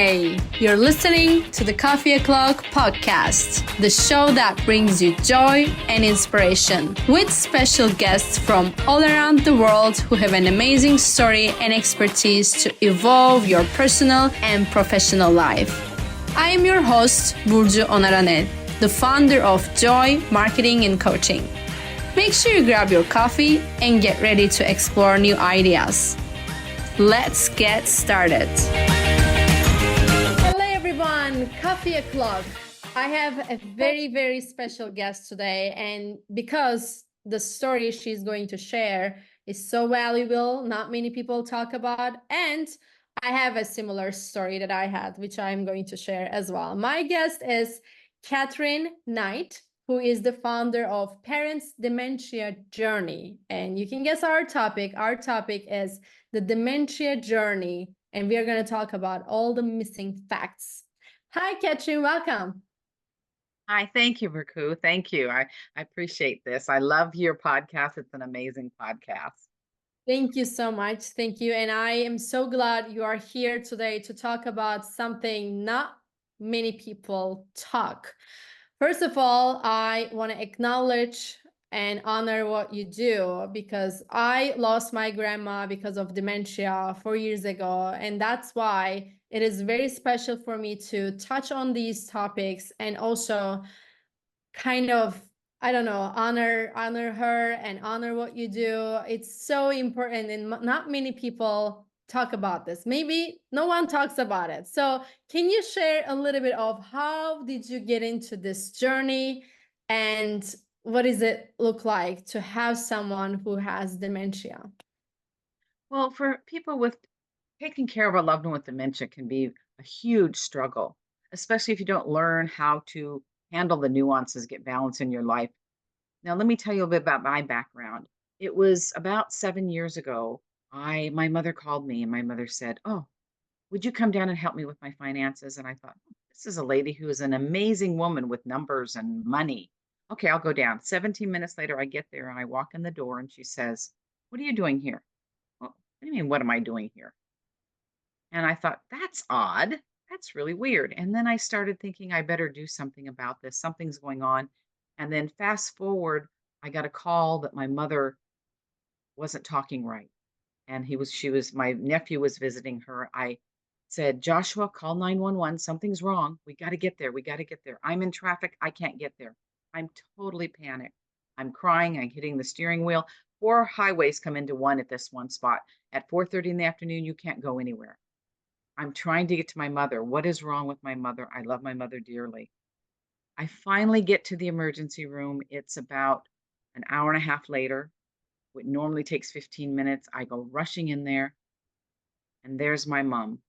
Hey, you're listening to the Coffee O'Clock podcast, the show that brings you joy and inspiration, with special guests from all around the world who have an amazing story and expertise to evolve your personal and professional life. I am your host, Burcu Onaranel, the founder of Joy Marketing and Coaching. Make sure you grab your coffee and get ready to explore new ideas. Let's get started. Hello everyone, Coffee O'Clock. I have a very special guest today, and because the story she's going to share is so valuable, not many people talk about, and I have a similar story that I had, which I'm going to share as well. My guest is Katherine Knight, who is the founder of Parents Dementia Journey. And you can guess our topic. Our topic is the dementia journey, and we are going to talk about all the missing facts. Hi, Katherine, welcome. Hi, thank you, Burcu. Thank you. I appreciate this. I love your podcast. It's an amazing podcast. Thank you so much. Thank you. And I am so glad you are here today to talk about something not many people talk. First of all, I want to acknowledge and honor what you do, because I lost my grandma because of dementia 4 years ago. And that's why it is very special for me to touch on these topics and also kind of, I don't know, honor her and honor what you do. It's so important, and not many people talk about this. Maybe no one talks about it. So can you share a little bit of how did you get into this journey, and what does it look like to have someone who has dementia? Well, for people with taking care of a loved one with dementia can be a huge struggle, especially if you don't learn how to handle the nuances, get balance in your life. Now, let me tell you a bit about my background. It was about 7 years ago. My mother called me and my mother said, "Oh, would you come down and help me with my finances?" And I thought, this is a lady who is an amazing woman with numbers and money. Okay, I'll go down. 17 minutes later, I get there and I walk in the door and she says, "What are you doing here?" Well, what do you mean, what am I doing here? And I thought, that's odd. That's really weird. And then I started thinking I better do something about this. Something's going on. And then fast forward, I got a call that my mother wasn't talking right. And my nephew was visiting her. I said, "Joshua, call 911. Something's wrong. We got to get there. We got to get there. I'm in traffic. I can't get there." I'm totally panicked. I'm crying. I'm hitting the steering wheel. 4 highways come into one at this one spot. At 4:30 in the afternoon, you can't go anywhere. I'm trying to get to my mother. What is wrong with my mother? I love my mother dearly. I finally get to the emergency room. It's about an hour and a half later. What normally takes 15 minutes. I go rushing in there, and there's my mom.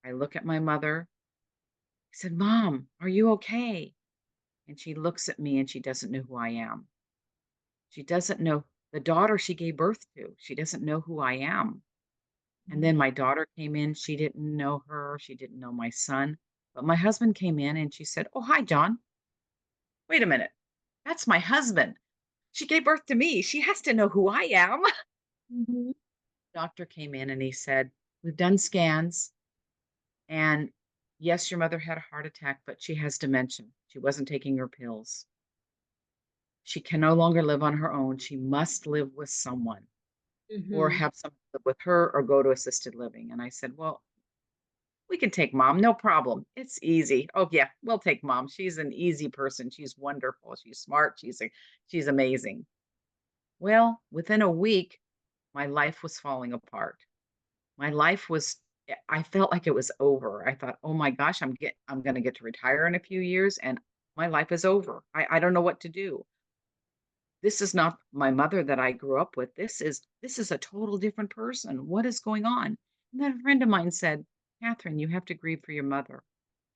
I look at my mother. I said, "Mom, are you okay?" And she looks at me and she doesn't know who I am. She doesn't know the daughter she gave birth to. She doesn't know who I am. And then my daughter came in. She didn't know her. She didn't know my son. But my husband came in and she said, "Oh, hi, John. Wait a minute. That's my husband. She gave birth to me. She has to know who I am." Mhm. Doctor came in and he said, "We've done scans. And yes, your mother had a heart attack, but she has dementia. She wasn't taking her pills. She can no longer live on her own. She must live with someone or Mhm. have someone live with her or go to assisted living." And I said, "Well, we can take mom. No problem. It's easy." "Oh, yeah, we'll take mom. She's an easy person. She's wonderful. She's smart. She's amazing." Well, within a week, my life was falling apart. My life was I felt like it was over. I thought, "Oh my gosh, I'm gonna get to retire in a few years and my life is over. I don't know what to do. This is not my mother that I grew up with. This is a total different person. What is going on?" And then a friend of mine said, "Catherine, you have to grieve for your mother."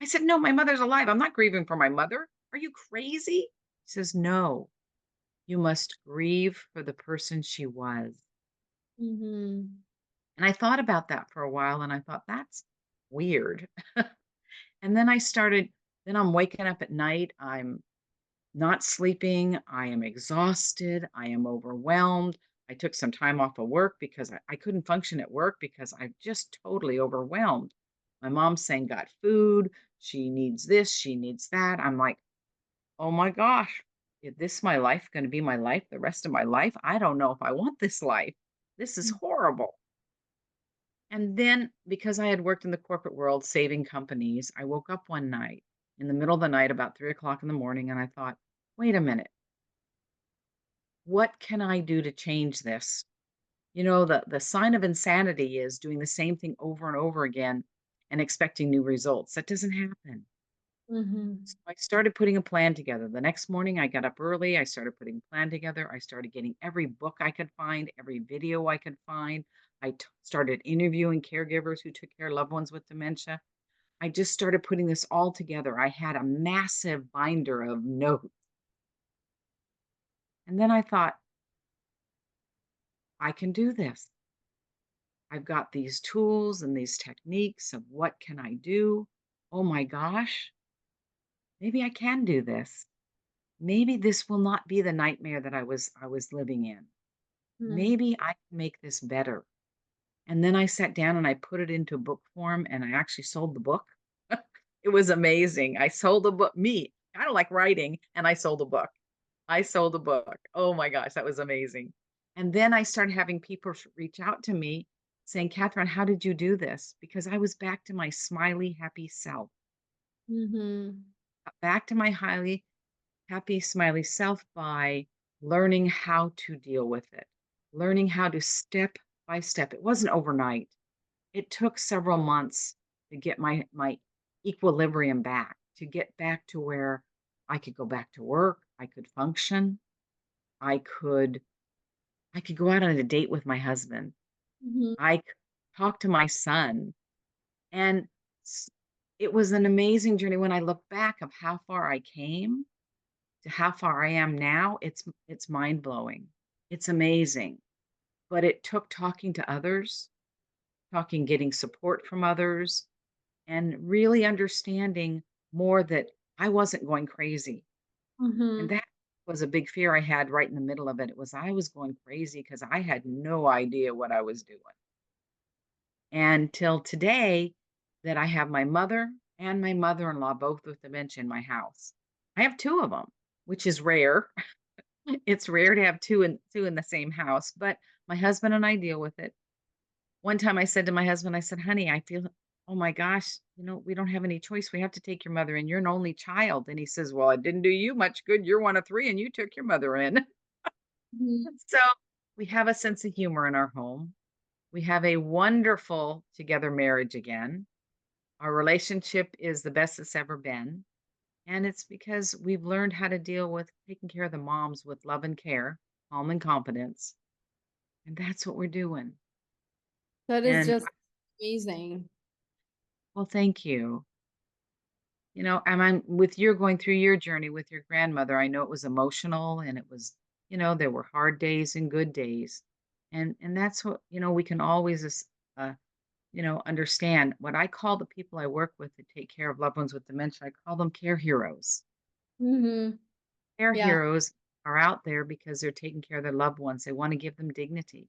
I said, "No, my mother's alive. I'm not grieving for my mother. Are you crazy?" He says, "No, you must grieve for the person she was." Mhm. And I thought about that for a while and I thought, that's weird. And then I'm waking up at night. I'm not sleeping. I am exhausted. I am overwhelmed. I took some time off of work because I couldn't function at work because I'm just totally overwhelmed. My mom's saying, got food. She needs this. She needs that. I'm like, oh my gosh, is this my life going to be my life the rest of my life? I don't know if I want this life. This is horrible. And then because I had worked in the corporate world saving companies, I woke up one night in the middle of the night, about 3 o'clock in the morning, and I thought, wait a minute, what can I do to change this? The sign of insanity is doing the same thing over and over again and expecting new results. That doesn't happen. Mhm. So I started putting a plan together. The next morning, I got up early. I started putting a plan together. I started getting every book I could find, every video I could find. Started interviewing caregivers who took care of loved ones with dementia. I just started putting this all together. I had a massive binder of notes. And then I thought, I can do this. I've got these tools and these techniques of what can I do? Oh my gosh, maybe I can do this. Maybe this will not be the nightmare that I was living in. Mm. Maybe I can make this better. And then I sat down and I put it into book form and I actually sold the book. It was amazing. I sold a book. I don't like writing, and I sold a book. I sold a book. Oh my gosh, that was amazing. And then I started having people reach out to me saying, Catherine, how did you do this? Because I was back to my smiley, happy self, Mhm. back to my highly happy, smiley self by learning how to deal with it, learning how to step by step. It wasn't overnight. It took several months to get my equilibrium back, to get back to where I could go back to work, I could function, I could I could go out on a date with my husband. Mhm. I could talk to my son. And s- it was an amazing journey when I look back of how far I came to how far I am now. It's mind-blowing. It's amazing. But it took talking to others, getting support from others, and really understanding more that I wasn't going crazy. And Mhm. that was a big fear I had right in the middle of it. It was I was going crazy because I had no idea what I was doing. And till today that I have my mother and my mother-in-law both with dementia in my house. I have 2 of them, which is rare. It's rare to have 2 in the same house, but my husband and I deal with it. One time I said to my husband, I said, "Honey, I feel oh my gosh, we don't have any choice. We have to take your mother in. You're an only child." And he says, "Well, it didn't do you much good. You're one of 3 and you took your mother in." Mhm. So, we have a sense of humor in our home. We have a wonderful together marriage again. Our relationship is the best it's ever been, and it's because we've learned how to deal with taking care of the moms with love and care, calm and confidence, and that's what we're doing. That is And just amazing. well, thank you. And I'm with your going through your journey with your grandmother, I know it was emotional and it was, there were hard days and good days. And that's what, we can always understand. What I call the people I work with that take care of loved ones with dementia, I call them care heroes. Mhm. Care Yeah. heroes are out there because they're taking care of their loved ones. They want to give them dignity.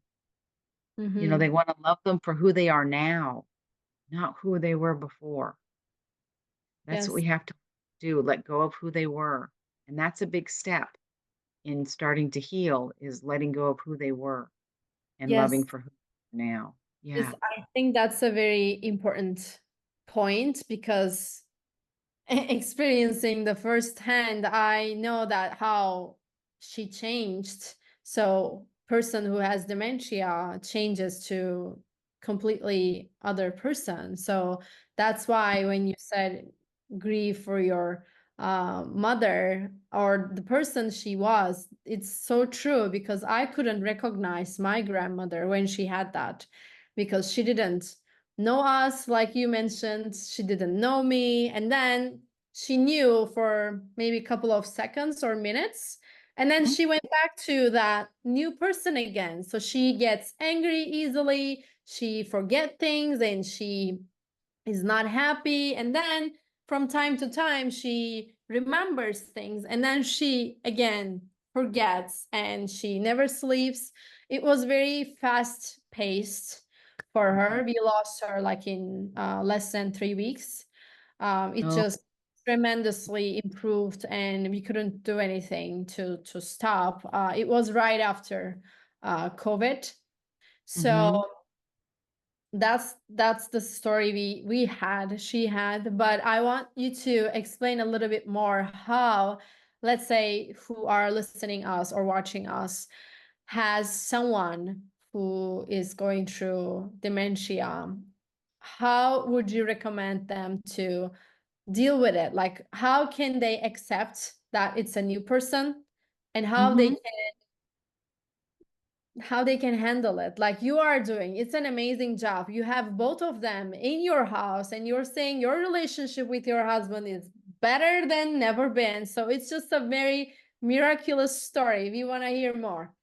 They Mhm. want to love them for who they are now, not who they were before. That's what we Yes. have to do, let go of who they were. And that's a big step in starting to heal is letting go of who they were and loving Yes. for who they are now. Yes, Yeah. I think that's a very important point because experiencing the first hand, I know that how she changed. So person who has dementia changes to completely other person. So that's why when you said grieve for your mother or the person she was, it's so true because I couldn't recognize my grandmother when she had that because she didn't know us, like you mentioned. She didn't know me. And then she knew for maybe a couple of seconds or minutes. And then Mhm. she went back to that new person again. So she gets angry easily. She forget things and she is not happy. And then from time to time, she remembers things. And then she again forgets and she never sleeps. It was very fast paced for Mhm. her. We lost her like in less than 3 weeks. It Oh, just tremendously improved, and we couldn't do anything to stop. It was right after COVID. mhm. So that's the story we had, she had. But I want you to explain a little bit more how, let's say, who are listening us or watching us has someone who is going through dementia. How would you recommend them to deal with it? Like, how can they accept that it's a new person, and Mhm. how they can handle it like you are doing? It's an amazing job. You have both of them in your house, and you're saying your relationship with your husband is better than never been. So it's just a very miraculous story. We want to hear more.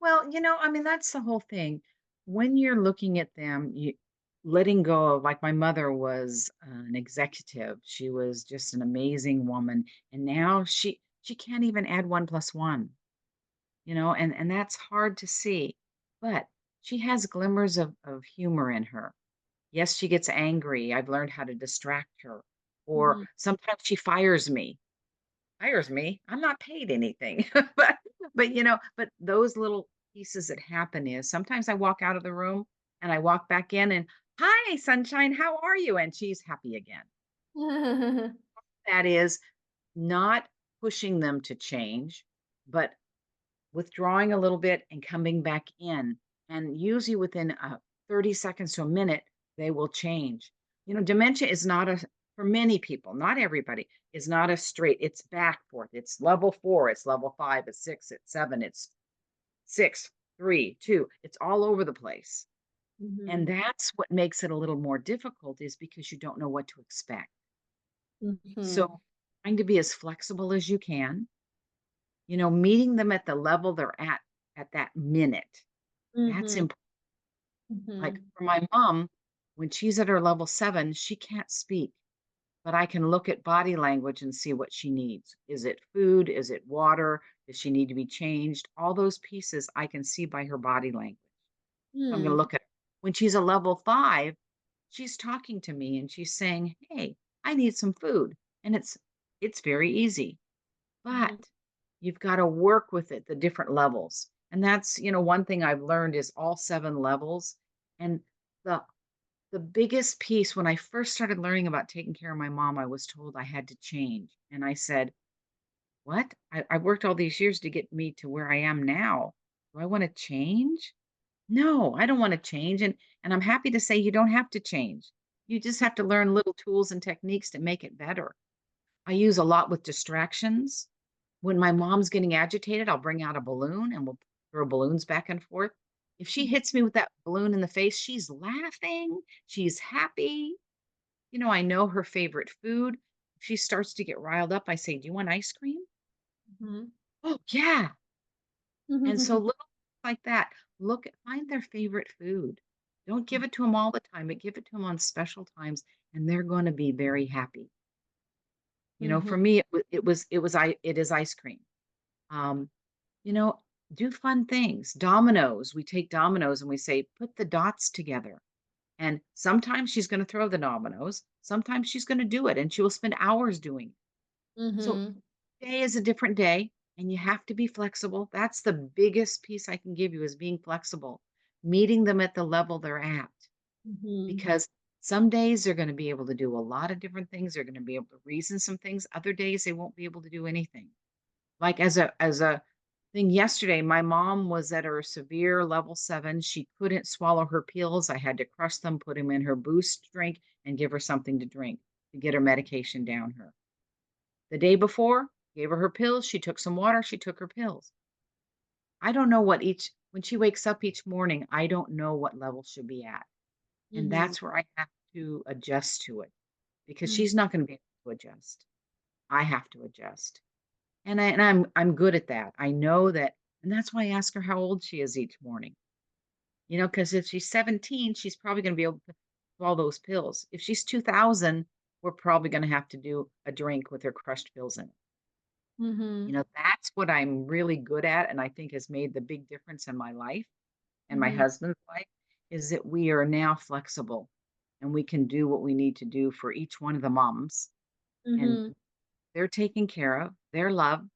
Well, I mean, that's the whole thing. When you're looking at them, you letting go of, like, my mother was an executive. She was just an amazing woman, and now she can't even add 1 plus 1, and that's hard to see. But she has glimmers of humor in her. Yes, she gets angry. I've learned how to distract her. Or Mhm. sometimes she fires me. Hires me. I'm not paid anything. But those little pieces that happen is sometimes I walk out of the room and I walk back in and, "Hi, sunshine, how are you?" And she's happy again. That is not pushing them to change, but withdrawing a little bit and coming back in. And usually within 30 seconds to a minute, they will change. Dementia is not for many people, not everybody, is not a straight, it's back forth. It's level 4, it's level 5, it's 6, it's 7, it's 6, 3, 2. It's all over the place. And Mhm. that's what makes it a little more difficult is because you don't know what to expect. So Mhm. trying to be as flexible as you can, meeting them at the level they're at that minute. That's Mhm. important. Like Mhm. for my mom, when she's at her level 7, she can't speak, but I can look at body language and see what she needs. Is it food? Is it water? Does she need to be changed? All those pieces I can see by her body language. So I'm going to Mhm. look at when she's a level 5, she's talking to me and she's saying, "Hey, I need some food." And it's very easy. Mhm. But you've gotta work with it, the different levels. And that's, one thing I've learned is all 7 levels. And the the biggest piece when I first started learning about taking care of my mom, I was told I had to change. And I said, "What? I worked all these years to get me to where I am now. Do I wanna change? No, I don't wanna change." And I'm happy to say you don't have to change. You just have to learn little tools and techniques to make it better. I use a lot with distractions. When my mom's getting agitated, I'll bring out a balloon and we'll throw balloons back and forth. If she Mhm. hits me with that balloon in the face, she's laughing, she's happy. I know her favorite food. If she starts to get riled up, I say, "Do you want ice cream?" Mhm. "Oh, yeah." And so Mhm. little things like that. Find their favorite food. Don't give it to them all the time, but give it to them on special times, and they're going to be very happy. Mhm. For me, it is ice cream. Um, You know, do fun things. Dominoes. We take dominoes and we say, put the dots together. And sometimes she's going to throw the dominoes. Sometimes she's going to do it and she will spend hours doing it. So Mhm. day is a different day and you have to be flexible. That's the biggest piece I can give you is being flexible, meeting them at the level they're at. Mhm. Because some days they're going to be able to do a lot of different things. They're going to be able to reason some things. Other days they won't be able to do anything. Like as a thing yesterday, my mom was at her severe level 7. She couldn't swallow her pills. I had to crush them, put them in her boost drink, and give her something to drink to get her medication down her. The day before, gave her her pills. She took some water. She took her pills. I don't know when she wakes up each morning, I don't know what level she'll be at. And Mhm. that's where I have to adjust to it because Mhm. she's not going to be able to adjust. I have to adjust. And I'm good at that. I know that, and that's why I ask her how old she is each morning. Because if she's 17, she's probably gonna be able to swallow those pills. If she's 2,000, we're probably gonna have to do a drink with her crushed pills in it. Mhm. That's what I'm really good at, and I think has made the big difference in my life and my Mhm. husband's life, is that we are now flexible and we can do what we need to do for each one of the moms. And Mhm. they're taken care of, they're loved.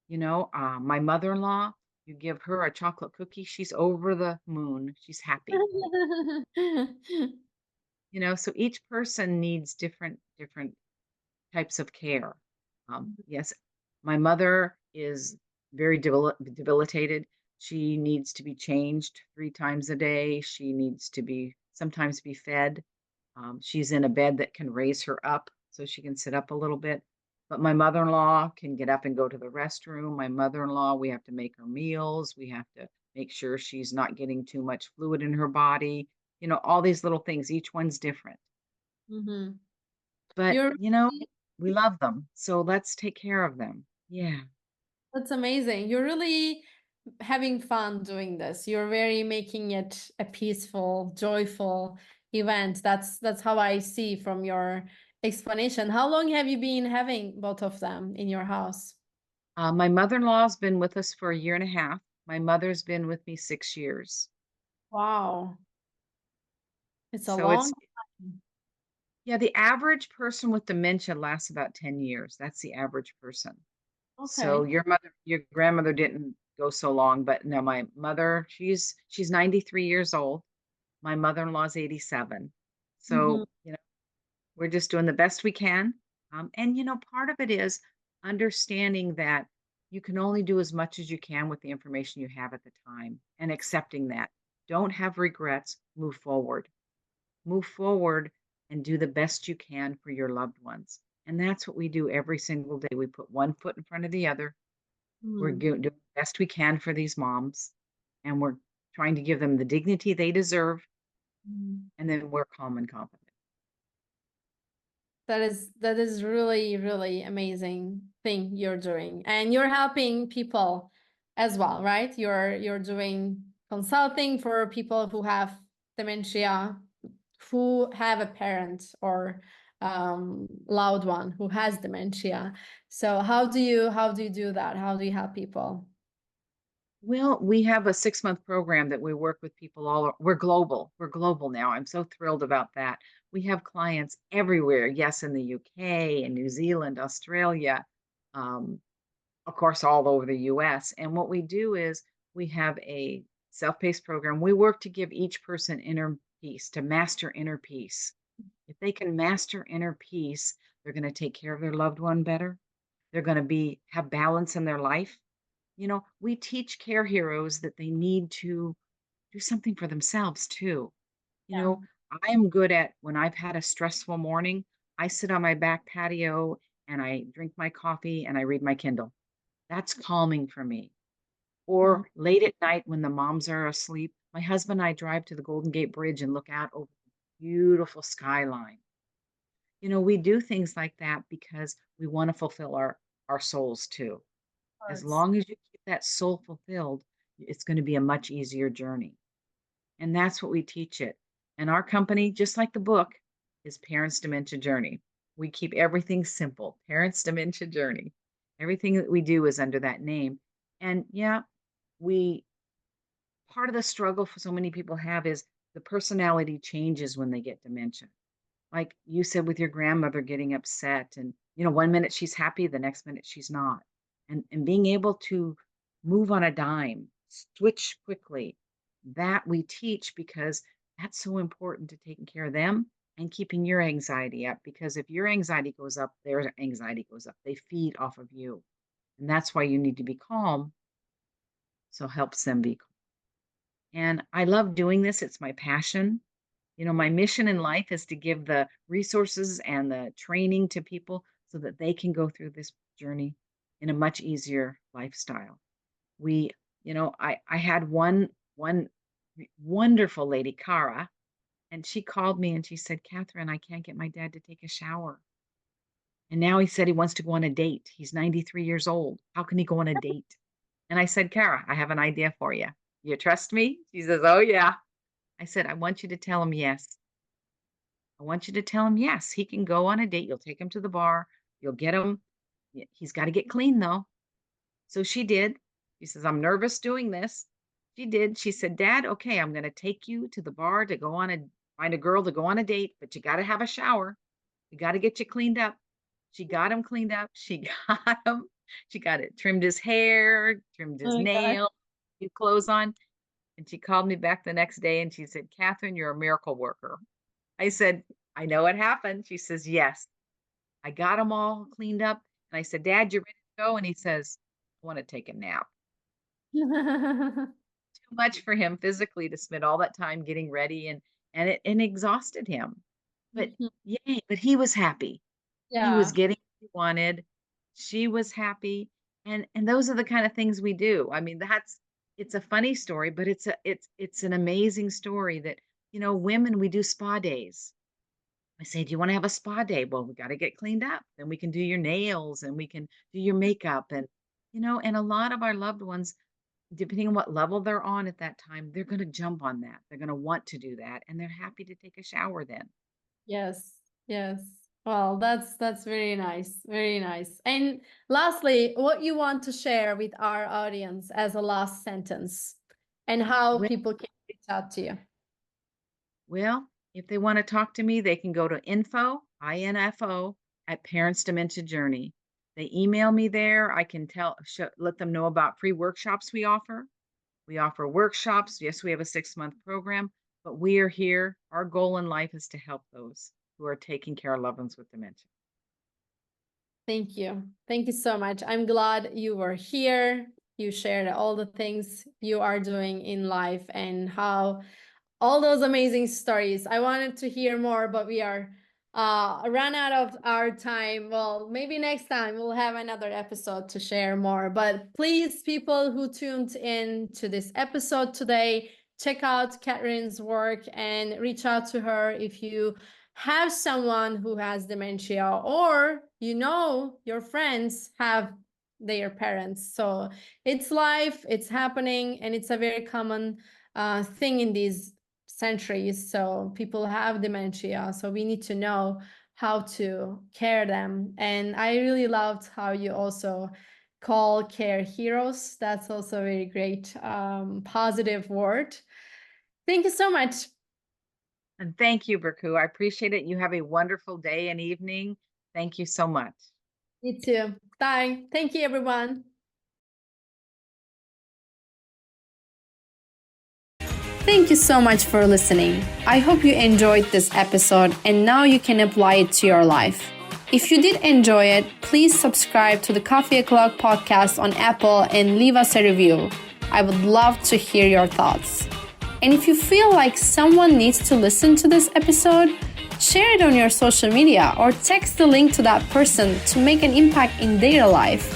My mother in law, you give her a chocolate cookie, she's over the moon, she's happy. So each person needs different types of care. Yes, my mother is very debilitated. She needs to be changed 3 times a day. She needs to be sometimes be fed. She's in a bed that can raise her up so she can sit up a little bit. But my mother-in-law can get up and go to the restroom. My mother-in-law, we have to make her meals. We have to make sure she's not getting too much fluid in her body. All these little things. Each one's different. Mhm. But, You're we love them, so let's take care of them. Yeah. That's amazing. You're really having fun doing this. You're very making it a peaceful, joyful event. That's how I see from your explanation. How long have you been having both of them in your house? My mother-in-law's been with us for a year and a half. My mother's been with me 6 years. Wow, it's a So it's long time. yeah, the average person with dementia lasts about 10 years. That's the average person. So Okay. your grandmother didn't go so long, but no, my mother, she's 93 years old. My mother-in-law's 87. Mhm. So, we're just doing the best we can. And, part of it is understanding that you can only do as much as you can with the information you have at the time and accepting that. Don't have regrets. Move forward. Move forward and do the best you can for your loved ones. And that's what we do every single day. We put one foot in front of the other. Mm. Doing the best we can for these moms, and we're trying to give them the dignity they deserve. Mm. And then we're calm and confident. That is really, really amazing thing you're doing. And you're helping people as well, right? You're doing consulting for people who have dementia, who have a parent or loved one who has dementia. So how do you do that? How do you help people? Well, we have a 6-month program that we work with people we're global. We're global now. I'm so thrilled about that. We have clients everywhere. Yes, in the UK and New Zealand, Australia, um, of course, all over the US. And what we do is we have a self-paced program. We work to give each person inner peace, to master inner peace. If they can master inner peace, they're going to take care of their loved one better. They're going to be have balance in their life. We teach care heroes that they need to do something for themselves too. You Yeah. know, I'm good at when I've had a stressful morning, I sit on my back patio and I drink my coffee and I read my Kindle. That's calming for me. Mm. Or late at night when the moms are asleep, my husband and I drive to the Golden Gate Bridge and look out over the beautiful skyline. We do things like that because we want to fulfill our souls too. Of As course. long as you keep that soul fulfilled, it's going to be a much easier journey. And that's what we teach it. And our company, just like the book, is Parents Dementia Journey. We keep everything simple. Parents Dementia Journey. Everything that we do is under that name. And yeah, we part of the struggle for so many people have is the personality changes when they get dementia. Like you said with your grandmother getting upset and, one minute she's happy, the next minute she's not. And being able to move on a dime, switch quickly, that we teach because that's so important to taking care of them and keeping your anxiety up. Because if your anxiety goes up, their anxiety goes up. They feed off of you. And that's why you need to be calm. So helps them be calm. And I love doing this. It's my passion. My mission in life is to give the resources and the training to people so that they can go through this journey in a much easier lifestyle. We, I had one wonderful lady, Cara, and she called me and she said, "Catherine, I can't get my dad to take a shower. And now he said he wants to go on a date. He's 93 years old. How can he go on a date?" And I said, "Cara, I have an idea for you. You trust me?" She says, "Oh yeah." I said, "I want you to tell him yes. I want you to tell him, yes, he can go on a date. You'll take him to the bar. You'll get him. He's got to get clean though." So she did. She says, "I'm nervous doing this." She did. She said, "Dad, okay, I'm going to take you to the bar to go on a find a girl to go on a date, but you got to have a shower. We got to get you cleaned up." She got him cleaned up. She got him. She got it trimmed his hair, trimmed Oh his my gosh. nails, new clothes on. And she called me back the next day and she said, "Catherine, you're a miracle worker." I said, "I know what happened." She says, "Yes, I got them all cleaned up." And I said, "Dad, you ready to go?" And he says, "I want to take a nap." Too much for him physically to spend all that time getting ready and exhausted him. But Mhm. yay, but he was happy. He was Yeah. getting what he wanted. She was happy. And those are the kind of things we do. I mean, that's it's a funny story, but it's an amazing story that, women, we do spa days. I say, "Do you want to have a spa day?" "Well, we got to get cleaned up. Then we can do your nails and we can do your makeup." And a lot of our loved ones, depending on what level they're on at that time, they're going to jump on that. They're going to want to do that and they're happy to take a shower then. Yes. Yes. Well, that's very nice. Very nice. And lastly, what you want to share with our audience as a last sentence and how Well, people can reach out to you. well, if they want to talk to me, they can go to info at Parents Dementia Journey. They email me there. I can let them know about free workshops we offer. We offer workshops. Yes, we have a 6-month program, but we are here. Our goal in life is to help those who are taking care of loved ones with dementia. Thank you. Thank you so much. I'm glad you were here. You shared all the things you are doing in life and how all those amazing stories. I wanted to hear more, but we are run out of our time. Well, maybe next time we'll have another episode to share more. But please, people who tuned in to this episode today, check out Catherine's work and reach out to her if you have someone who has dementia or your friends have their parents. So it's life, it's happening, and it's a very common thing in these centuries. So people have dementia. So we need to know how to care them. And I really loved how you also call care heroes. That's also a very great positive word. Thank you so much. And thank you, Burcu. I appreciate it. You have a wonderful day and evening. Thank you so much. You too. Bye. Thank you, everyone. Thank you so much for listening. I hope you enjoyed this episode and now you can apply it to your life. If you did enjoy it, please subscribe to the Coffee O'Clock podcast on Apple and leave us a review. I would love to hear your thoughts. And if you feel like someone needs to listen to this episode, share it on your social media or text the link to that person to make an impact in their life.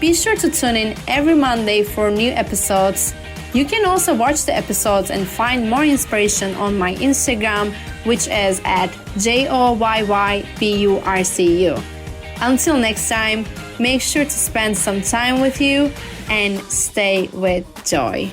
Be sure to tune in every Monday for new episodes. You can also watch the episodes and find more inspiration on my Instagram, which is at JOYYBURCU. Until next time, make sure to spend some time with you and stay with joy.